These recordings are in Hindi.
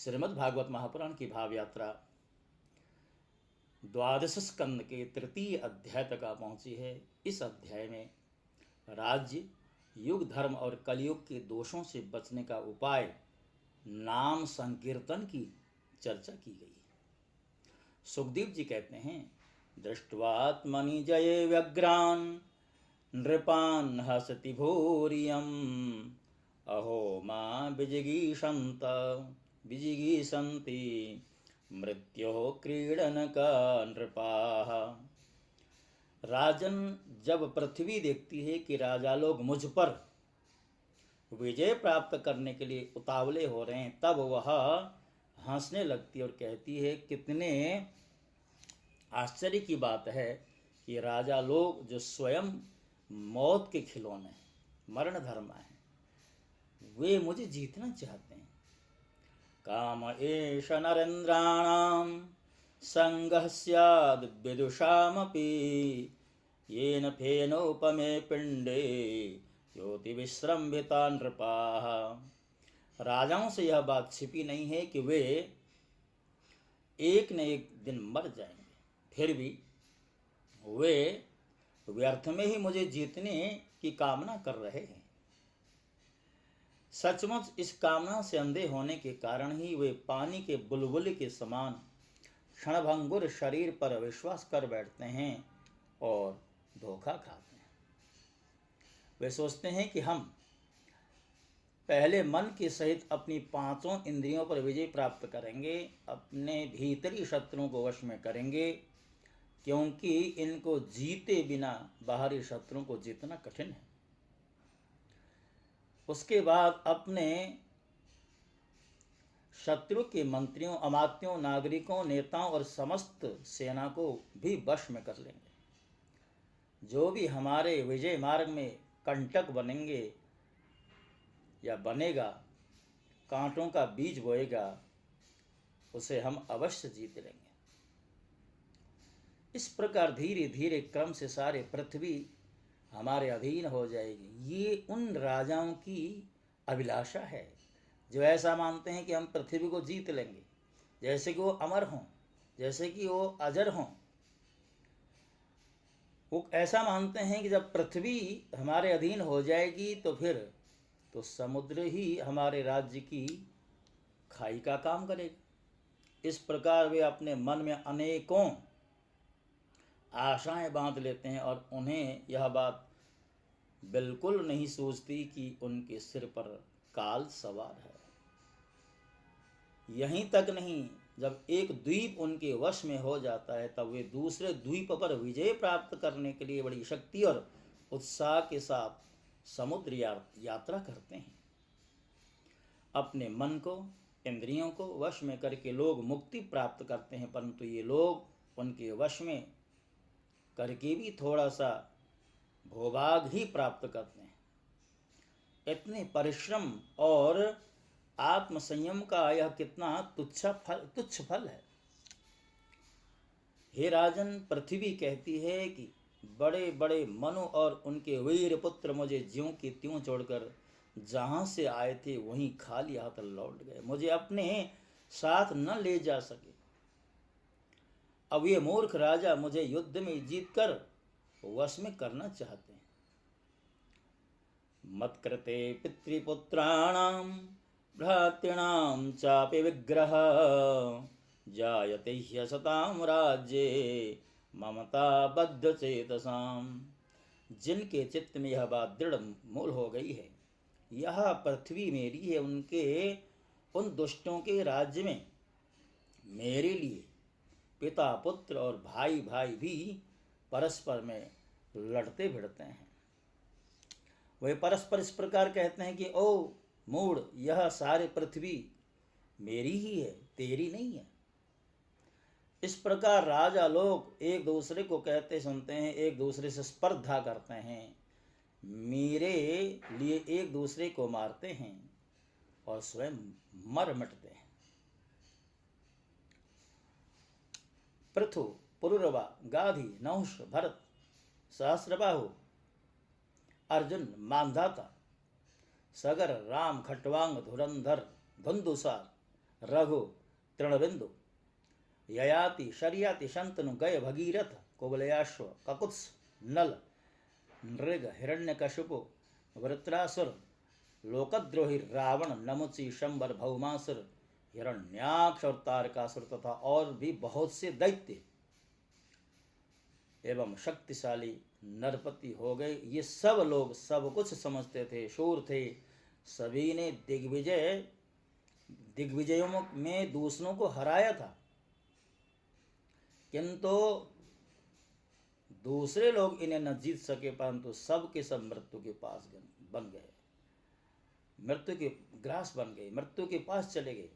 श्रीमद् भागवत महापुराण की भाव यात्रा 12 स्कंद के तृतीय अध्याय तक आ पहुंची है। इस अध्याय में राज्य, युग, धर्म और कलयुग के दोषों से बचने का उपाय, नाम संकीर्तन की चर्चा की गई। सुखदेव जी कहते हैं, दृष्ट्वात्मनि जये व्यग्रान नृपान हसति भूरियम अहो मां विजिगीषन्ति मृत्यो क्रीडन का नृपाः। राजन, जब पृथ्वी देखती है कि राजा लोग मुझ पर विजय प्राप्त करने के लिए उतावले हो रहे हैं, तब वह हंसने लगती है और कहती है, कितने आश्चर्य की बात है कि राजा लोग जो स्वयं मौत के खिलौने, मरण धर्मा हैं, वे मुझे जीतना चाहते हैं। काम एष नरेन्द्राणां संगः स्याद् विदुषामपि येन फेनोपमे पिंडे योति विश्रम्भिता नृपाः। राजाओं से यह बात छिपी नहीं है कि वे एक न एक दिन मर जाएंगे, फिर भी वे व्यर्थ में ही मुझे जीतने की कामना कर रहे हैं। सचमुच इस कामना से अंधे होने के कारण ही वे पानी के बुलबुल के समान क्षणभंगुर शरीर पर विश्वास कर बैठते हैं और धोखा खाते हैं। वे सोचते हैं कि हम पहले मन के सहित अपनी पांचों इंद्रियों पर विजय प्राप्त करेंगे, अपने भीतरी शत्रुओं को वश में करेंगे, क्योंकि इनको जीते बिना बाहरी शत्रुओं को जीतना कठिन है। उसके बाद अपने शत्रु के मंत्रियों, अमात्यों, नागरिकों, नेताओं और समस्त सेना को भी वश में कर लेंगे। जो भी हमारे विजय मार्ग में कंटक बनेंगे या बनेगा, कांटों का बीज बोएगा, उसे हम अवश्य जीत लेंगे। इस प्रकार धीरे धीरे क्रम से सारे पृथ्वी हमारे अधीन हो जाएगी। ये उन राजाओं की अभिलाषा है जो ऐसा मानते हैं कि हम पृथ्वी को जीत लेंगे, जैसे कि वो अमर हों, जैसे कि वो अजर हों। वो ऐसा मानते हैं कि जब पृथ्वी हमारे अधीन हो जाएगी तो फिर तो समुद्र ही हमारे राज्य की खाई का काम करेगा। इस प्रकार वे अपने मन में अनेकों आशाएं बांध लेते हैं और उन्हें यह बात बिल्कुल नहीं सूझती कि उनके सिर पर काल सवार है। यहीं तक नहीं, जब एक द्वीप उनके वश में हो जाता है तब वे दूसरे द्वीप पर विजय प्राप्त करने के लिए बड़ी शक्ति और उत्साह के साथ समुद्र यात्रा करते हैं। अपने मन को, इंद्रियों को वश में करके लोग मुक्ति प्राप्त करते हैं, परंतु ये लोग उनके वश में करके भी थोड़ा सा भोभाग ही प्राप्त करते हैं। इतने परिश्रम और आत्मसंयम का यह कितना तुच्छ फल है। हे राजन, पृथ्वी कहती है कि बड़े बड़े मनु और उनके वीर पुत्र मुझे ज्यों की त्यों छोड़कर जहां से आए थे वहीं खाली हाथ लौट गए, मुझे अपने साथ न ले जा सके। अब ये मूर्ख राजा मुझे युद्ध में जीतकर वश में करना चाहते हैं। मत्कृते पितृपुत्राणां भ्रातॄणां चापि विग्रह जायते ह्यसतां राज्ये ममता बद्ध चेतसां। जिनके चित्त में यह बात दृढ़ मूल हो गई है, यह पृथ्वी मेरी है, उनके उन दुष्टों के राज्य में मेरे लिए पिता, पुत्र और भाई भाई भी परस्पर में लड़ते भिड़ते हैं। वे परस्पर इस प्रकार कहते हैं कि ओ मूढ़, यह सारे पृथ्वी मेरी ही है, तेरी नहीं है। इस प्रकार राजा लोग एक दूसरे को कहते सुनते हैं, एक दूसरे से स्पर्धा करते हैं, मेरे लिए एक दूसरे को मारते हैं और स्वयं मर मिटते हैं। पृथु, पुरुरवा, गाधी, नहुष, भरत, सहस्रबाहु, अर्जुन, मांधाता, सगर, राम, खट्वांग, धुरंधर, धुंधुसार, रघु तृणबिंदु ययाति शर्याति शंतनु गय भगीरथ कुबलयाश्व ककुत्स नल नृग हिरण्यकशिपु वृत्रासुर लोकद्रोही रावण नमुची शंबर भौमासुर हिरण्याक्ष और तारकासुर तथा और भी बहुत से दैत्य एवं शक्तिशाली नरपति हो गए। ये सब लोग सब कुछ समझते थे, शूर थे, सभी ने दिग्विजयों में दूसरों को हराया था, किंतु दूसरे लोग इन्हें न जीत सके, परंतु सब के सब मृत्यु के पास बन गए, मृत्यु के ग्रास बन गए, मृत्यु के पास चले गए।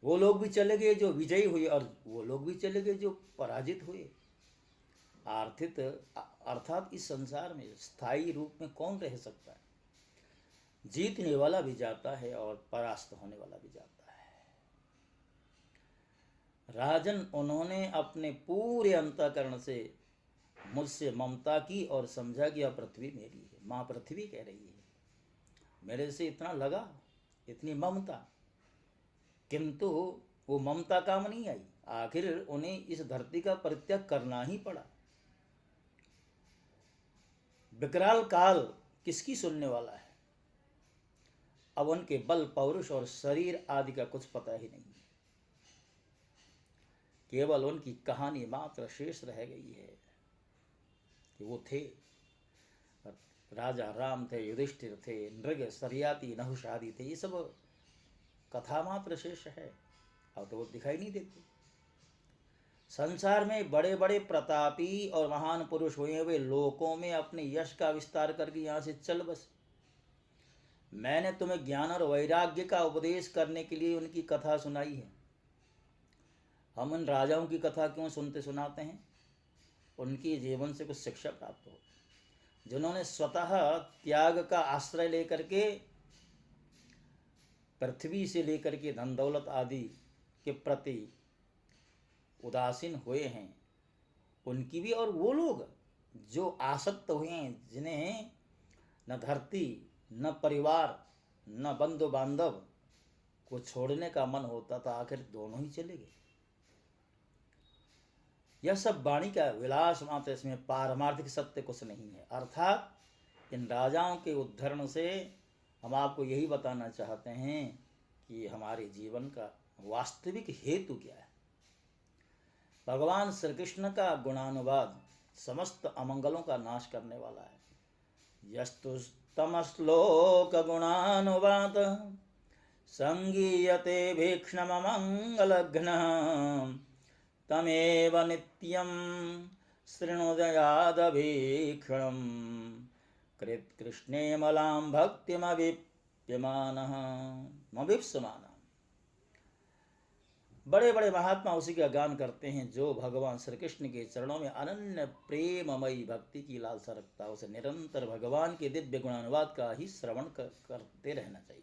वो लोग भी चले गए जो विजयी हुए और वो लोग भी चले गए जो पराजित हुए। अर्थात इस संसार में स्थायी रूप में कौन रह सकता है? जीतने वाला भी जाता है और परास्त होने वाला भी जाता है। राजन, उन्होंने अपने पूरे अंतःकरण से मुझसे ममता की और समझा कि यह पृथ्वी मेरी है। माँ पृथ्वी कह रही है, मेरे से इतना लगा, इतनी ममता, किंतु वो ममता काम नहीं आई। आखिर उन्हें इस धरती का परित्याग करना ही पड़ा। विकराल काल किसकी सुनने वाला है? अब उनके बल, पौरुष और शरीर आदि का कुछ पता ही नहीं, केवल उनकी कहानी मात्र शेष रह गई है कि वो थे, राजा राम थे, युधिष्ठिर थे, नृग, शर्याति, नहुष आदि थे। ये सब कथा मात्र शेष है, अब तो वो दिखाई नहीं देते। संसार में बड़े बड़े प्रतापी और महान पुरुष हुए, वे लोकों में अपने यश का विस्तार करके यहाँ से चल बसे। मैंने तुम्हें ज्ञान और वैराग्य का उपदेश करने के लिए उनकी कथा सुनाई है। हम उन राजाओं की कथा क्यों सुनते सुनाते हैं? उनकी जीवन से कुछ शिक्षा प्राप्त हो, जिन्होंने स्वतः त्याग का आश्रय लेकर के पृथ्वी से लेकर के धन दौलत आदि के प्रति उदासीन हुए हैं, उनकी भी। और वो लोग जो आसक्त हुए हैं, जिन्हें न धरती, न परिवार, न बंधु बांधव को छोड़ने का मन होता था, आखिर दोनों ही चले गए। यह सब वाणी का विलास मात्र, इसमें पारमार्थिक सत्य कुछ नहीं है। अर्थात इन राजाओं के उद्धरण से हम आपको यही बताना चाहते हैं कि हमारे जीवन का वास्तविक हेतु क्या है। भगवान श्री कृष्ण का गुणानुवाद समस्त अमंगलों का नाश करने वाला है। यस्तु तमश्लोक गुणानुवाद संगीयते भीक्ष्णमंगलघ्न तमेव नित्यं शृणुदयादभीक्षणं कृष्णे मलां भक्तिमविप्यमानः मविप्समानः। बड़े बड़े महात्मा उसी का गान करते हैं जो भगवान श्री कृष्ण के चरणों में अनन्य प्रेममयी भक्ति की लालसा रखता है। उसे निरंतर भगवान के दिव्य गुणानुवाद का ही श्रवण करते रहना चाहिए।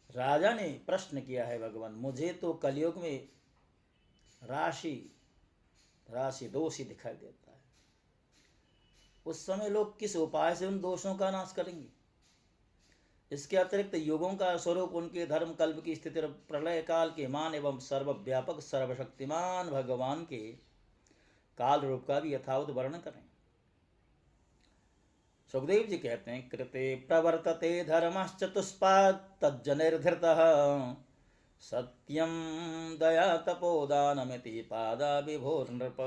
राजा ने प्रश्न किया है, भगवान मुझे तो कलयुग में राशि दोष ही दिखाई देता है, उस समय लोग किस उपाय से उन दोषों का नाश करेंगे? इसके अतिरिक्त युगों का स्वरूप, उनके धर्म, कल्प की स्थिति, प्रलय काल के मान एवं सर्वव्यापक सर्वशक्तिमान भगवान के काल रूप का भी यथावत वर्णन करें। सुखदेव जी कहते हैं, कृते प्रवर्तते धर्मश्चतुष्पाद तज्जनिर्धृतः सत्यम दया तपोदानमिति पादा विभोर नृप।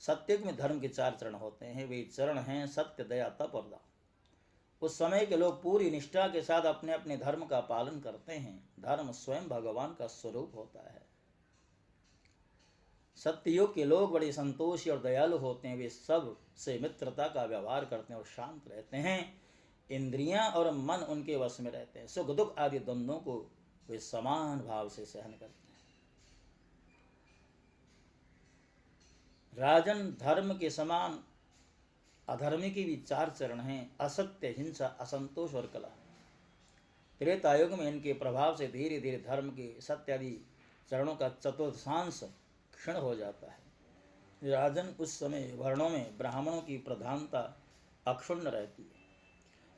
सत्ययुग में धर्म के 4 चरण होते हैं। वे चरण हैं सत्य, दया, तप और दान। उस समय के लोग पूरी निष्ठा के साथ अपने अपने धर्म का पालन करते हैं। धर्म स्वयं भगवान का स्वरूप होता है। सत्ययुग के लोग बड़े संतोषी और दयालु होते हैं। वे सब से मित्रता का व्यवहार करते हैं और शांत रहते हैं। इंद्रियां और मन उनके वश में रहते हैं। सुख दुख आदि द्वंद्वों को वे समान भाव से सहन करते हैं। राजन, धर्म के समान अधर्म की भी 4 चरण हैं, असत्य, हिंसा, असंतोष और कलह। त्रेतायुग में इनके प्रभाव से धीरे धीरे धर्म के सत्य आदि चरणों का चतुर्थांश क्षीण हो जाता है। राजन, उस समय वर्णों में ब्राह्मणों की प्रधानता अक्षुण्ण रहती है।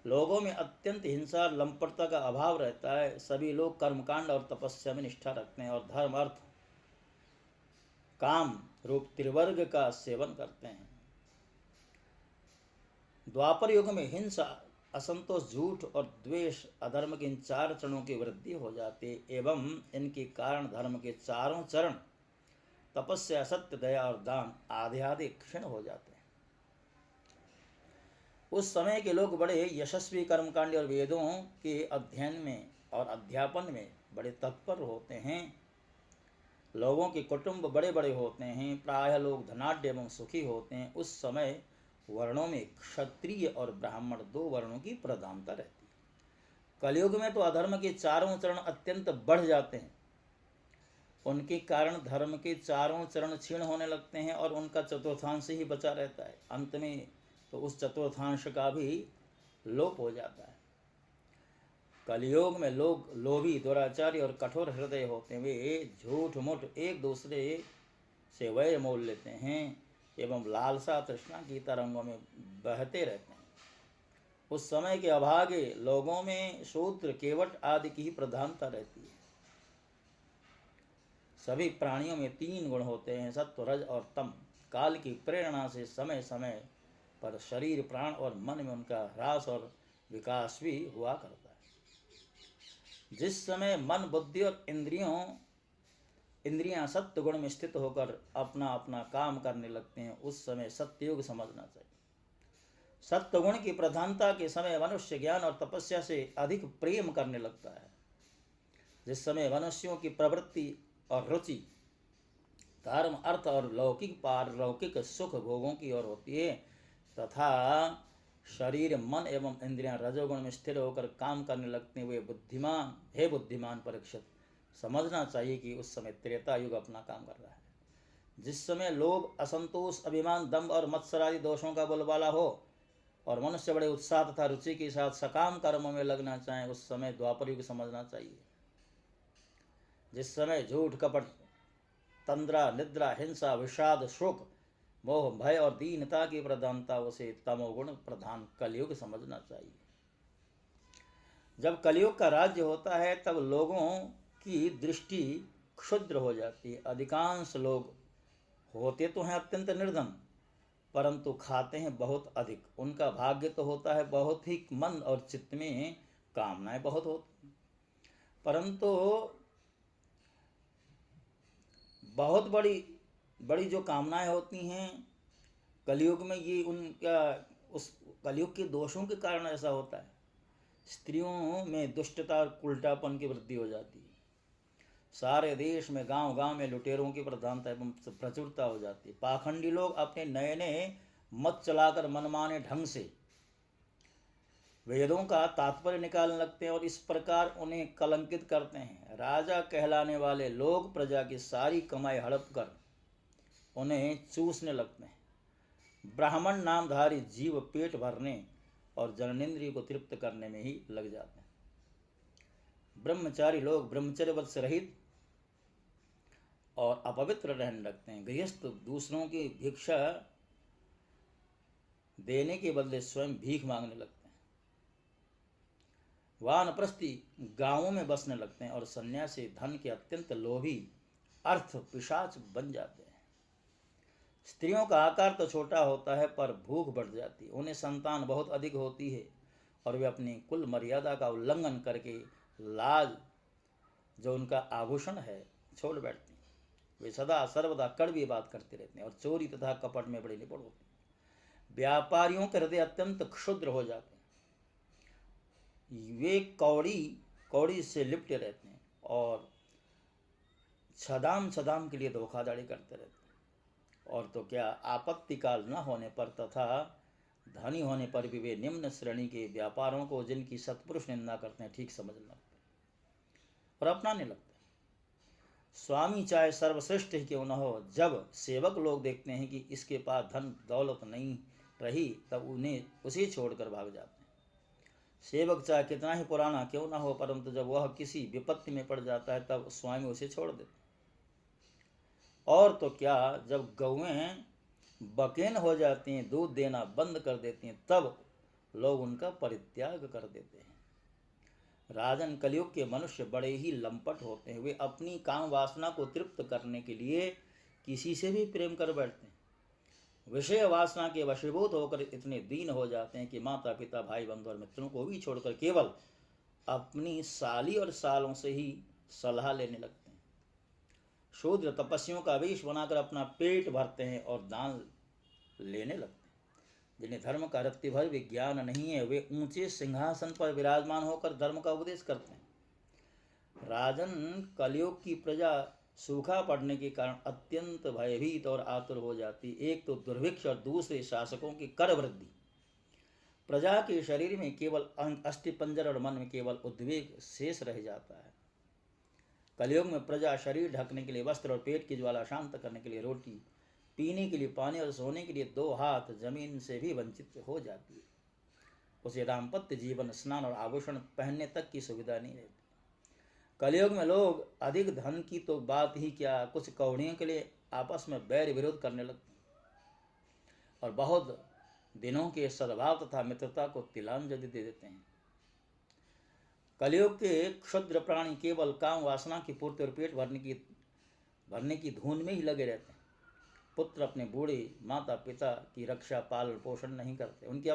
लोगों में अत्यंत हिंसा लंपटता का अभाव रहता है। सभी लोग कर्मकांड और तपस्या में निष्ठा रखते हैं और धर्म अर्थ काम रूप त्रिवर्ग का सेवन करते हैं। द्वापर युग में हिंसा, असंतोष, झूठ और द्वेष, अधर्म के इन चार चरणों की वृद्धि हो जाती है एवं इनके कारण धर्म के चारों चरण तपस्या, सत्य, दया और दान आदि आदि क्षीण हो जाते हैं। उस समय के लोग बड़े यशस्वी कर्मकांडी और वेदों के अध्ययन में और अध्यापन में बड़े तत्पर होते हैं। लोगों के कुटुंब बड़े बड़े होते हैं, प्रायः लोग धनाढ्य एवं सुखी होते हैं। उस समय वर्णों में क्षत्रिय और ब्राह्मण दो वर्णों की प्रधानता रहती है। कलयुग में तो अधर्म के चारों चरण अत्यंत बढ़ जाते हैं। उनके कारण धर्म के चारों चरण क्षीण होने लगते हैं और उनका चतुर्थांश ही बचा रहता है। अंत में तो उस चतुर्थांश का भी लोप हो जाता है। कलयुग में लोग लोभी, दुराचारी और कठोर हृदय होते हैं। वे झूठ मूठ एक दूसरे से वैर मोल लेते हैं एवं लालसा तृष्णा की तरंगों में बहते रहते हैं। उस समय के अभागे लोगों में शूद्र, केवट आदि की ही प्रधानता रहती है। सभी प्राणियों में तीन गुण होते हैं, सत्व, रज और तम। काल की प्रेरणा से समय समय पर शरीर, प्राण और मन में उनका ह्रास और विकास भी हुआ करता है। जिस समय मन, बुद्धि और इंद्रियां सत्य गुण में स्थित होकर अपना अपना काम करने लगते हैं, उस समय सत्ययुग समझना चाहिए। सत्य गुण की प्रधानता के समय मनुष्य ज्ञान और तपस्या से अधिक प्रेम करने लगता है। जिस समय मनुष्यों की प्रवृत्ति और रुचि धर्म, अर्थ और लौकिक पारलौकिक सुख भोगों की ओर होती है तथा शरीर, मन एवं इंद्रियां रजोगुण में स्थिर होकर काम करने लगते हैं, वे बुद्धिमान परीक्षित, समझना चाहिए कि उस समय त्रेता युग अपना काम कर रहा है। जिस समय लोभ, असंतोष, अभिमान, दंभ और मत्सर आदि दोषों का बोलबाला हो और मनुष्य बड़े उत्साह तथा रुचि के साथ सकाम कर्मों में लगना चाहें, उस समय द्वापर युग समझना चाहिए। जिस समय झूठ, कपट, तंद्रा, निद्रा, हिंसा, विषाद, शोक, मोह, भय और दीनता की प्रधानता, उसे तमोगुण प्रधान कलयुग समझना चाहिए। जब कलयुग का राज्य होता है तब लोगों की दृष्टि क्षुद्र हो जाती है। अधिकांश लोग होते तो हैं अत्यंत निर्धन, परंतु खाते हैं बहुत अधिक। उनका भाग्य तो होता है बहुत ही, मन और चित्त में कामनाएं बहुत होती हैं, परंतु बहुत बड़ी बड़ी जो कामनाएं होती हैं कलयुग में, ये उनका उस कलयुग के दोषों के कारण ऐसा होता है। स्त्रियों में दुष्टता और उल्टापन की वृद्धि हो जाती है। सारे देश में गांव गांव में लुटेरों की प्रधानता एवं प्रचुरता हो जाती है। पाखंडी लोग अपने नए नए मत चलाकर मनमाने ढंग से वेदों का तात्पर्य निकालने लगते हैं और इस प्रकार उन्हें कलंकित करते हैं। राजा कहलाने वाले लोग प्रजा की सारी कमाई हड़प कर उन्हें चूसने लगते हैं। ब्राह्मण नामधारी जीव पेट भरने और जननेन्द्रिय को तृप्त करने में ही लग जाते हैं। ब्रह्मचारी लोग ब्रह्मचर्य से रहित और अपवित्र रहने लगते हैं। गृहस्थ दूसरों की भिक्षा देने के बदले स्वयं भीख मांगने लगते हैं। वानप्रस्थी गांवों में बसने लगते हैं और सन्यासी धन के अत्यंत लोभी अर्थ पिशाच बन जाते हैं। स्त्रियों का आकार तो छोटा होता है पर भूख बढ़ जाती है। उन्हें संतान बहुत अधिक होती है और वे अपनी कुल मर्यादा का उल्लंघन करके लाज जो उनका आभूषण है छोड़ बैठते हैं। वे सदा सर्वदा कड़वी बात करते रहते हैं और चोरी तथा कपट में बड़े निपुण होते हैं। व्यापारियों के हृदय अत्यंत क्षुद्र हो जाते हैं। वे कौड़ी से लिपटे रहते हैं और छदाम के लिए धोखाधड़ी करते रहते हैं। और तो क्या, आपत्ति काल न होने पर तथा धनी होने पर भी वे निम्न श्रेणी के व्यापारों को जिनकी सत्पुरुष निंदा करते हैं ठीक समझने लगते हैं और अपनाने लगते हैं। स्वामी चाहे सर्वश्रेष्ठ ही क्यों न हो, जब सेवक लोग देखते हैं कि इसके पास धन दौलत नहीं रही तब उन्हें उसे छोड़कर भाग जाते हैं। सेवक चाहे कितना ही पुराना क्यों न हो, परंतु जब वह किसी विपत्ति में पड़ जाता है तब स्वामी उसे छोड़ देते हैं। और तो क्या, जब गौएं बकेन हो जाती हैं, दूध देना बंद कर देती हैं, तब लोग उनका परित्याग कर देते हैं। राजन, कलयुग के मनुष्य बड़े ही लंपट होते हैं। वे अपनी काम वासना को तृप्त करने के लिए किसी से भी प्रेम कर बैठते हैं। विषय वासना के वशीभूत होकर इतने दीन हो जाते हैं कि माता पिता, भाई बंधु और मित्रों को भी छोड़कर केवल अपनी साली और सालों से ही सलाह लेने लगते हैं। शूद्र तपस्वियों का वेश बनाकर अपना पेट भरते हैं और दान लेने लगते हैं। जिन्हें धर्म का रत्ती भर भी ज्ञान नहीं है, वे ऊंचे सिंहासन पर विराजमान होकर धर्म का उपदेश करते हैं। राजन, कलयुग की प्रजा सूखा पड़ने के कारण अत्यंत भयभीत और आतुर हो जाती। एक तो दुर्भिक्ष और दूसरे शासकों की कर वृद्धि। प्रजा के शरीर में केवल अस्थिपंजर और मन में केवल उद्वेग शेष रह जाता है। कलयुग में प्रजा शरीर ढकने के लिए वस्त्र और पेट की ज्वाला शांत करने के लिए रोटी, पीने के लिए पानी और सोने के लिए 2 हाथ जमीन से भी वंचित हो जाती है। उसे दाम्पत्य जीवन, स्नान और आभूषण पहनने तक की सुविधा नहीं रहती। कलयुग में लोग अधिक धन की तो बात ही क्या, कुछ कौड़ियों के लिए आपस में बैर विरोध करने लगते हैं और बहुत दिनों के सद्भाव तथा मित्रता को तिलांजलि दे देते हैं। कलयुग के क्षुद्र प्राणी केवल काम वासना की पूर्ति और पेट भरने की धुन में ही लगे रहते हैं। पुत्र अपने बूढ़े माता पिता की रक्षा पालन पोषण नहीं करते, उनकी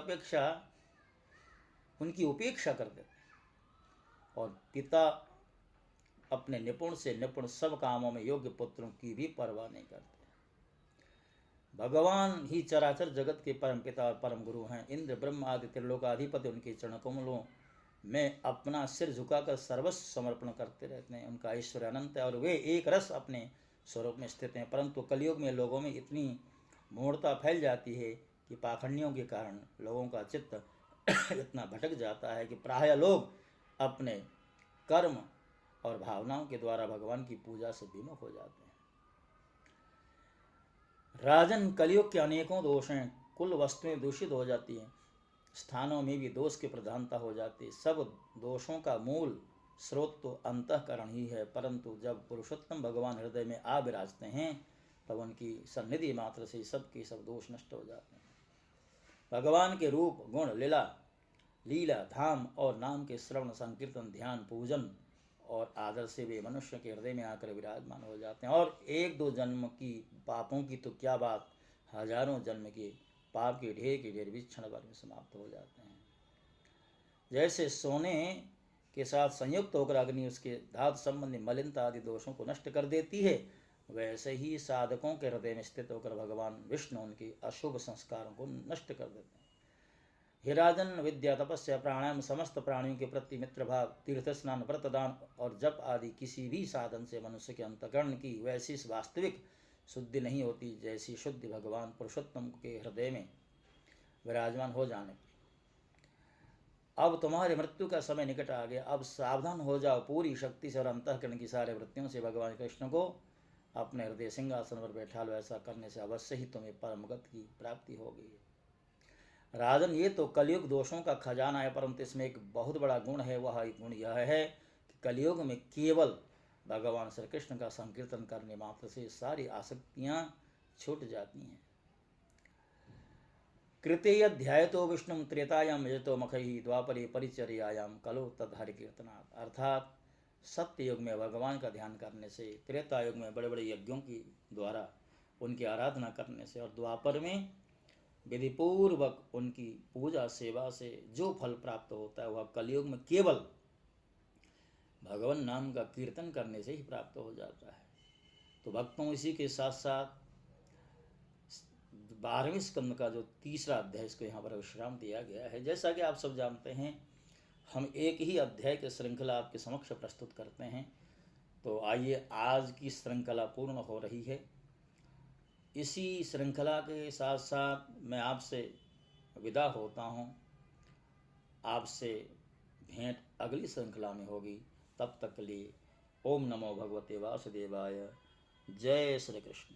उपेक्षा कर देते हैं और पिता अपने निपुण से निपुण सब कामों में योग्य पुत्रों की भी परवाह नहीं करते। भगवान ही चराचर जगत के परम पिता और परम गुरु हैं। इंद्र, ब्रह्म आदि त्रिलोकाधिपति उनके चरण कमलों में अपना सिर झुकाकर सर्वस्व समर्पण करते रहते हैं। उनका ऐश्वर्य अनंत है और वे एक रस अपने स्वरूप में स्थित हैं। परंतु कलयुग में लोगों में इतनी मूढ़ता फैल जाती है कि पाखंडियों के कारण लोगों का चित्त इतना भटक जाता है कि प्रायः लोग अपने कर्म और भावनाओं के द्वारा भगवान की पूजा से विमुख हो जाते हैं। राजन, कलयुग के अनेकों दोष हैं। कुल वस्तुएं दूषित हो जाती हैं, स्थानों में भी दोष की प्रधानता हो जाती है। सब दोषों का मूल स्रोत तो अंतःकरण ही है, परंतु जब पुरुषोत्तम भगवान हृदय में आ विराजते हैं तब उनकी सन्निधि मात्र से सब के सब दोष नष्ट हो जाते हैं। भगवान के रूप, गुण, लीला, धाम और नाम के श्रवण, संकीर्तन, ध्यान, पूजन और आदर से वे मनुष्य के हृदय में आकर विराजमान हो जाते हैं और 1-2 जन्म की पापों की तो क्या बात, हजारों जन्म के पाप के ढेर भी क्षण भर में समाप्त हो जाते हैं। जैसे सोने के साथ संयुक्त होकर अग्नि उसके धातु संबंधी मलिनता आदि दोषों को नष्ट कर देती है, वैसे ही साधकों के हृदय में स्थित होकर भगवान विष्णु उनके अशुभ संस्कारों को नष्ट कर देते हैं। हे राजन, विद्या, तपस्या, प्राणायाम, समस्त प्राणियों के प्रति मित्र भाव, तीर्थ स्नान, व्रत, दान और जप आदि किसी भी साधन से मनुष्य के अंतःकरण की वैसी वास्तविक शुद्धि नहीं होती जैसी शुद्धि भगवान पुरुषोत्तम के हृदय में विराजमान हो जाने पर। अब तुम्हारे मृत्यु का समय निकट आ गया, अब सावधान हो जाओ। पूरी शक्ति से और अंतःकरण की सारे वृत्तियों से भगवान कृष्ण को अपने हृदय सिंहासन पर बैठा लो। ऐसा करने से अवश्य ही तुम्हें परम गति की प्राप्ति होगी। राजन, ये तो कलयुग दोषों का खजाना है, परंतु इसमें एक बहुत बड़ा गुण है। वह गुण यह है कि कलयुग में केवल भगवान श्री कृष्ण का संकीर्तन करने मात्र से सारी आसक्तियां छूट जाती हैं। कृते अध्यायतो विष्णु त्रेतायाम यजतो मखई द्वापरे परिचर्यायाम कलो तद हरि कीर्तनात्। अर्थात सत्य युग में भगवान का ध्यान करने से, त्रेता युग में बड़े बड़े यज्ञों की द्वारा उनकी आराधना करने से और द्वापर में विधिपूर्वक उनकी पूजा सेवा से जो फल प्राप्त होता है वह कलयुग में केवल भगवान नाम का कीर्तन करने से ही प्राप्त हो जाता है। तो भक्तों, इसी के साथ साथ 12वें स्कंद का जो 3रा अध्याय, इसको यहाँ पर विश्राम दिया गया है। जैसा कि आप सब जानते हैं, हम एक ही अध्याय की श्रृंखला आपके समक्ष प्रस्तुत करते हैं। तो आइए, आज की श्रृंखला पूर्ण हो रही है। इसी श्रृंखला के साथ साथ मैं आपसे विदा होता हूँ। आपसे भेंट अगली श्रृंखला में होगी। तब तक के लिए ओम नमो भगवते वासुदेवाय। जय श्री कृष्ण।